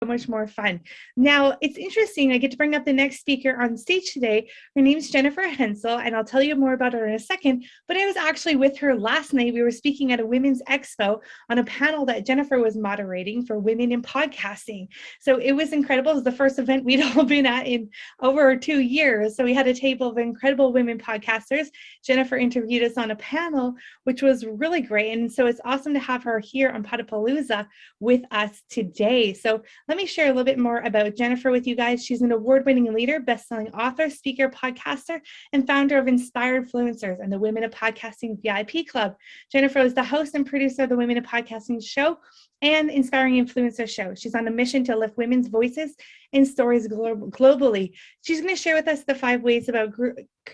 so much more fun. Now, it's interesting. I get to bring up the next speaker on stage today. Her name's Jennifer Henzcel, and I'll tell you more about her in a second. But I was actually with her last night. We were speaking at a women's expo on a panel that Jennifer was moderating for women in podcasting. So it was incredible. It was the first event we'd all been at in over 2 years. So we had a table of incredible women podcasters. Jennifer interviewed us on a panel, which was really great. And so it's awesome to have her here on Podapalooza with us today. So let me share a little bit more about Jennifer with you guys. She's an award-winning leader, best-selling author, speaker, podcaster, and founder of Inspired Influencers and the Women of Podcasting VIP Club. Jennifer is the host and producer of the Women of Podcasting show and Inspiring Influencer show. She's on a mission to lift women's voices and stories globally. She's going to share with us the 5 ways about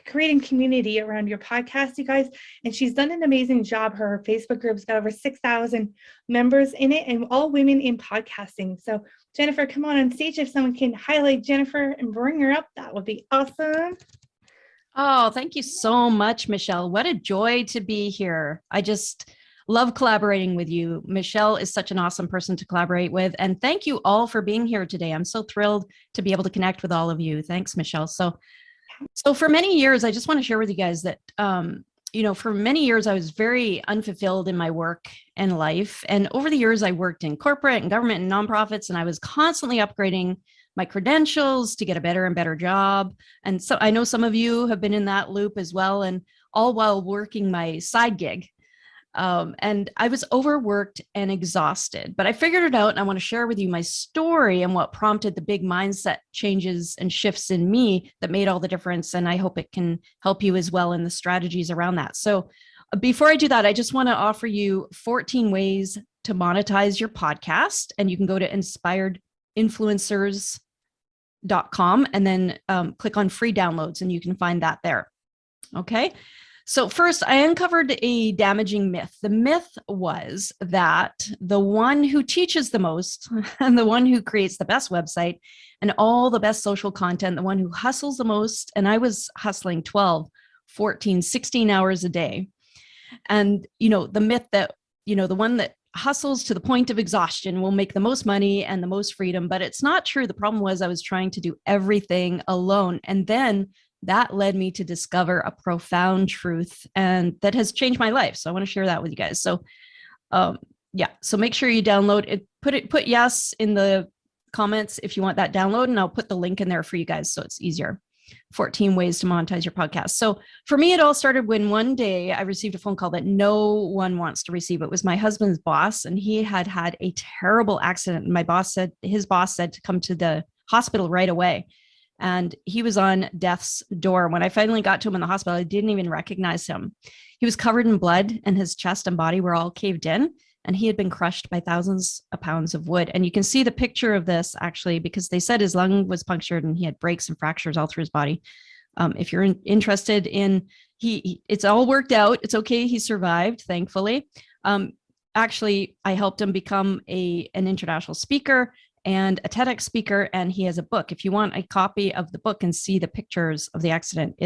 creating community around your podcast, you guys. And she's done an amazing job. Her Facebook group's got over 6,000 members in it, and all women in podcasting. So Jennifer, come on stage. If someone can highlight Jennifer and bring her up, that would be awesome. Oh, thank you so much, Michelle. What a joy to be here. I just love collaborating with you. Michelle is such an awesome person to collaborate with. And thank you all for being here today. I'm so thrilled to be able to connect with all of you. Thanks, Michelle. So for many years, I just want to share with you guys that, for many years, I was very unfulfilled in my work and life. And over the years, I worked in corporate and government and nonprofits, and I was constantly upgrading my credentials to get a better and better job. And so I know some of you have been in that loop as well, and all while working my side gig. And I was overworked and exhausted, but I figured it out, and I want to share with you my story and what prompted the big mindset changes and shifts in me that made all the difference. And I hope it can help you as well in the strategies around that. So before I do that, I just want to offer you 14 ways to monetize your podcast. And you can go to inspiredinfluencers.com and then click on free downloads, and you can find that there. Okay. So first, I uncovered a damaging myth. The myth was that the one who teaches the most and the one who creates the best website and all the best social content, the one who hustles the most, and I was hustling 12, 14, 16 hours a day. And, the myth that, the one that hustles to the point of exhaustion will make the most money and the most freedom, but it's not true. The problem was I was trying to do everything alone. And then that led me to discover a profound truth, and that has changed my life. So I want to share that with you guys. So, so make sure you download it. Put yes in the comments if you want that download, and I'll put the link in there for you guys so it's easier. 14 ways to monetize your podcast. So for me, it all started when one day I received a phone call that no one wants to receive. It was my husband's boss, and he had had a terrible accident. And his boss said to come to the hospital right away. And he was on death's door. When I finally got to him in the hospital, I didn't even recognize him. He was covered in blood, and his chest and body were all caved in, and he had been crushed by thousands of pounds of wood. And you can see the picture of this actually, because they said his lung was punctured and he had breaks and fractures all through his body. If you're interested in, it's all worked out. It's okay. He survived, thankfully. Actually, I helped him become an international speaker and a TEDx speaker, and he has a book. If you want a copy of the book and see the pictures of the accident,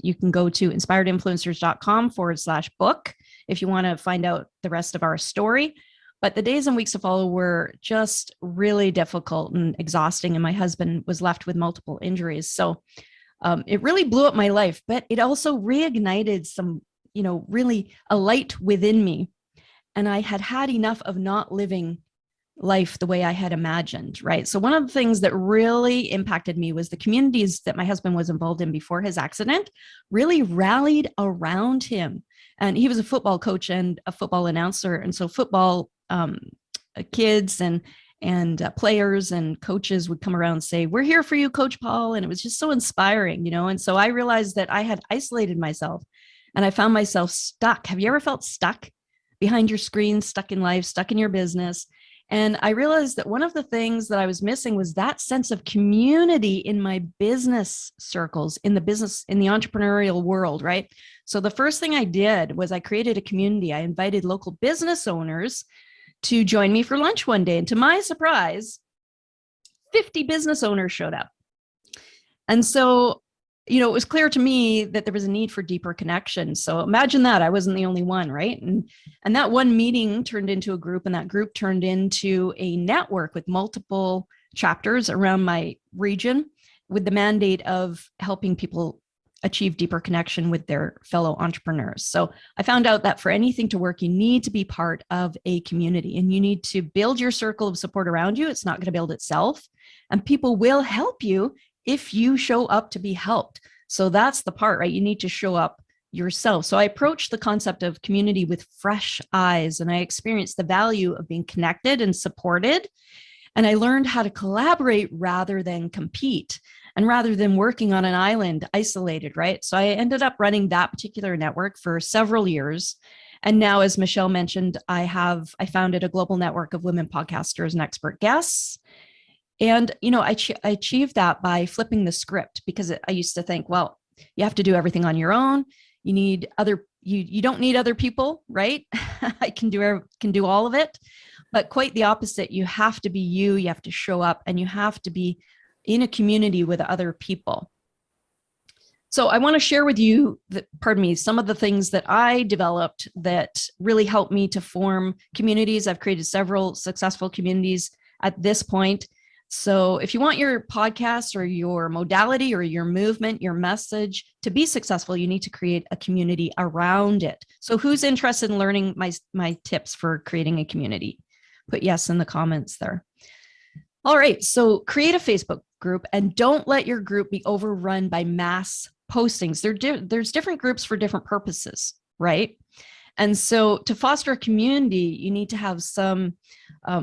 you can go to inspiredinfluencers.com/book if you want to find out the rest of our story. But the days and weeks to follow were just really difficult and exhausting, and my husband was left with multiple injuries. So it really blew up my life, but it also reignited some, really a light within me. And I had enough of not living life the way I had imagined, right? So one of the things that really impacted me was the communities that my husband was involved in before his accident really rallied around him. And he was a football coach and a football announcer. And so football kids and players and coaches would come around and say, "We're here for you, Coach Paul." And it was just so inspiring, And so I realized that I had isolated myself, and I found myself stuck. Have you ever felt stuck behind your screen, stuck in life, stuck in your business? And I realized that one of the things that I was missing was that sense of community in my business circles, in the entrepreneurial world, right? So the first thing I did was I created a community. I invited local business owners to join me for lunch one day. And to my surprise, 50 business owners showed up. And so, it was clear to me that there was a need for deeper connection. So imagine that I wasn't the only one, right? And that one meeting turned into a group, and that group turned into a network with multiple chapters around my region with the mandate of helping people achieve deeper connection with their fellow entrepreneurs. So I found out that for anything to work, you need to be part of a community, and you need to build your circle of support around you. It's not going to build itself, and people will help you if you show up to be helped. So that's the part, right? You need to show up yourself. So I approached the concept of community with fresh eyes, and I experienced the value of being connected and supported. And I learned how to collaborate rather than compete, and rather than working on an island isolated, right? So I ended up running that particular network for several years. And now, as Michelle mentioned, I founded a global network of women podcasters and expert guests. And, I achieved that by flipping the script, because I used to think, well, you have to do everything on your own. You need you don't need other people, right? I can do all of it. But quite the opposite. You have to be you have to show up, and you have to be in a community with other people. So I want to share with you, some of the things that I developed that really helped me to form communities. I've created several successful communities at this point. So if you want your podcast or your modality or your movement, your message to be successful, you need to create a community around it. So who's interested in learning my tips for creating a community? Put yes in the comments there. All right, so create a Facebook group, and don't let your group be overrun by mass postings. There's different groups for different purposes, right? And so to foster a community, you need to have some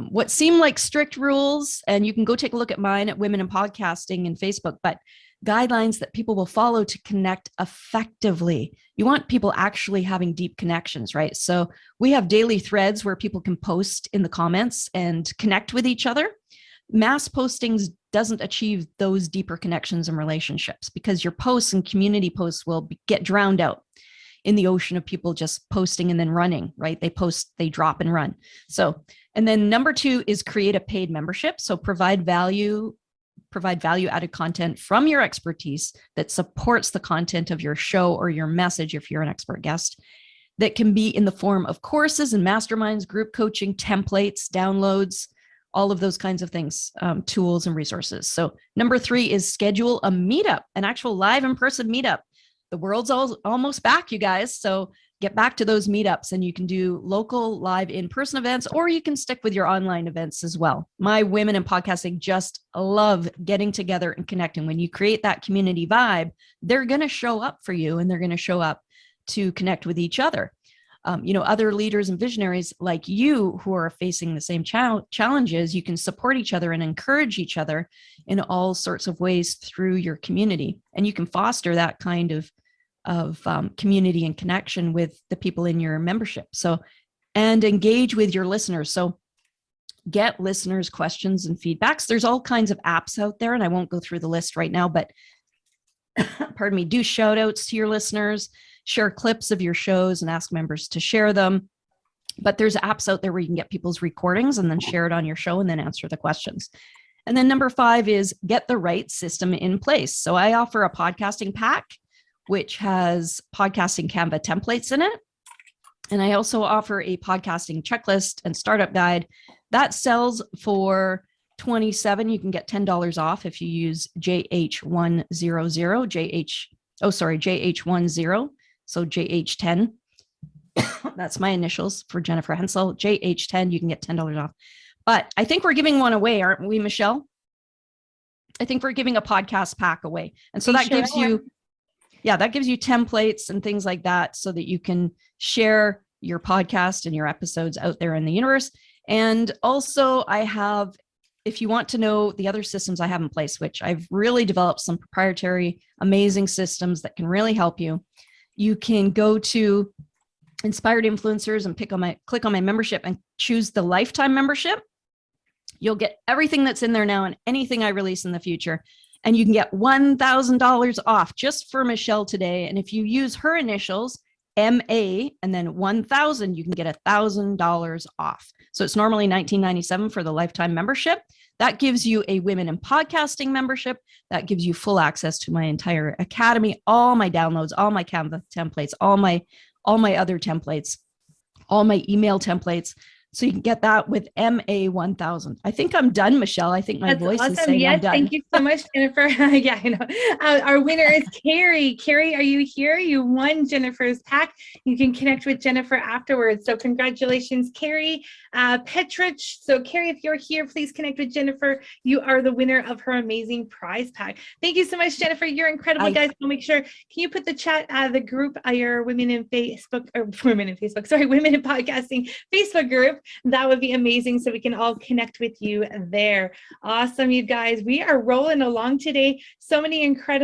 what seem like strict rules, and you can go take a look at mine at Women in Podcasting in Facebook, but guidelines that people will follow to connect effectively. You want people actually having deep connections, right? So we have daily threads where people can post in the comments and connect with each other. Mass postings doesn't achieve those deeper connections and relationships, because your posts and community posts will get drowned out in the ocean of people just posting and then running, right? They post, they drop and run. So, and then number 2 is create a paid membership. So provide value added content from your expertise that supports the content of your show or your message if you're an expert guest, that can be in the form of courses and masterminds, group coaching, templates, downloads, all of those kinds of things, tools and resources. So number 3 is schedule a meetup, an actual live in-person meetup. The world's almost back, you guys. So get back to those meetups, and you can do local live in-person events, or you can stick with your online events as well. My women in podcasting just love getting together and connecting. When you create that community vibe, they're going to show up for you, and they're going to show up to connect with each other. Other leaders and visionaries like you who are facing the same challenges, you can support each other and encourage each other in all sorts of ways through your community. And you can foster that kind of community and connection with the people in your membership. So, and engage with your listeners. So get listeners' questions and feedbacks. There's all kinds of apps out there, and I won't go through the list right now, but pardon me, do shout outs to your listeners, share clips of your shows and ask members to share them. But there's apps out there where you can get people's recordings and then share it on your show and then answer the questions. And then number 5 is get the right system in place. So I offer a podcasting pack, which has podcasting Canva templates in it. And I also offer a podcasting checklist and startup guide that sells for $27. You can get $10 off if you use JH100, JH10. So JH10, that's my initials for Jennifer Henzcel. JH10, you can get $10 off. But I think we're giving one away, aren't we, Michelle? I think we're giving a podcast pack away. And so that gives you, that gives you templates and things like that so that you can share your podcast and your episodes out there in the universe. And also I have, if you want to know the other systems I have in place, which I've really developed some proprietary, amazing systems that can really help you, you can go to Inspired Influencers and click on my membership and choose the lifetime membership. You'll get everything that's in there now and anything I release in the future. And you can get $1,000 off just for Michelle today. And if you use her initials, MA, and then 1,000, you can get $1,000 off. So it's normally $19.97 for the lifetime membership. That gives you a Women in Podcasting membership. That gives you full access to my entire academy, all my downloads, all my Canva templates, all my other templates, all my email templates. So you can get that with MA1000. I think I'm done, Michelle. I think my That's voice is awesome. saying I'm Yes, done. thank you so much, Jennifer. Yeah, I know. Our winner is Carrie. Carrie, are you here? You won Jennifer's pack. You can connect with Jennifer afterwards. So congratulations, Carrie Petrich. So Carrie, if you're here, please connect with Jennifer. You are the winner of her amazing prize pack. Thank you so much, Jennifer. You're incredible, guys. So make sure, can you put the chat, the group, your Women in Facebook, or Women in Facebook, sorry, Women in Podcasting Facebook group. That would be amazing, so we can all connect with you there. Awesome, you guys. We are rolling along today. So many incredible